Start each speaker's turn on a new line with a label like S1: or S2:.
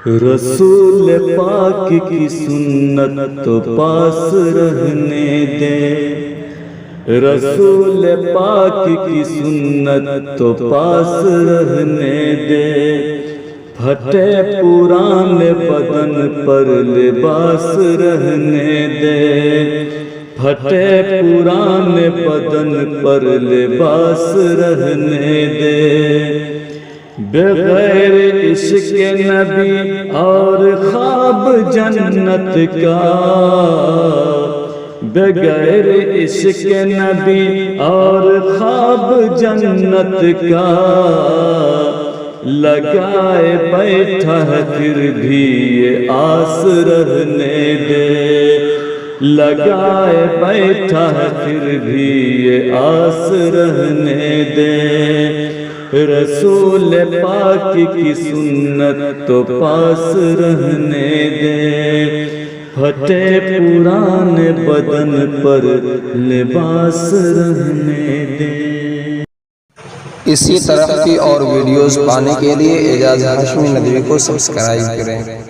S1: رسول پاک کی سنت تو پاس رہنے دے، رسول پاک کی سنت تو پاس رہنے دے، پھٹے پرانے بدن پر لباس رہنے دے، پھٹے پرانے بدن پر لباس رہنے دے، بغیر عشق نبی اور خواب جنت کا، بغیر عشق نبی اور خواب جنت کا، لگائے بیٹھا ہے پھر بھی یہ آس رہنے دے، لگائے بیٹھا ہے پھر بھی یہ آس رہنے دے، رسول پاک کی سنت تو پاس رہنے دے، پھٹے پرانے بدن پر لباس رہنے دے۔
S2: اسی طرح کی اور ویڈیوز پانے کے لیے اعجاز ہاشمی ندوی کو سبسکرائب کریں۔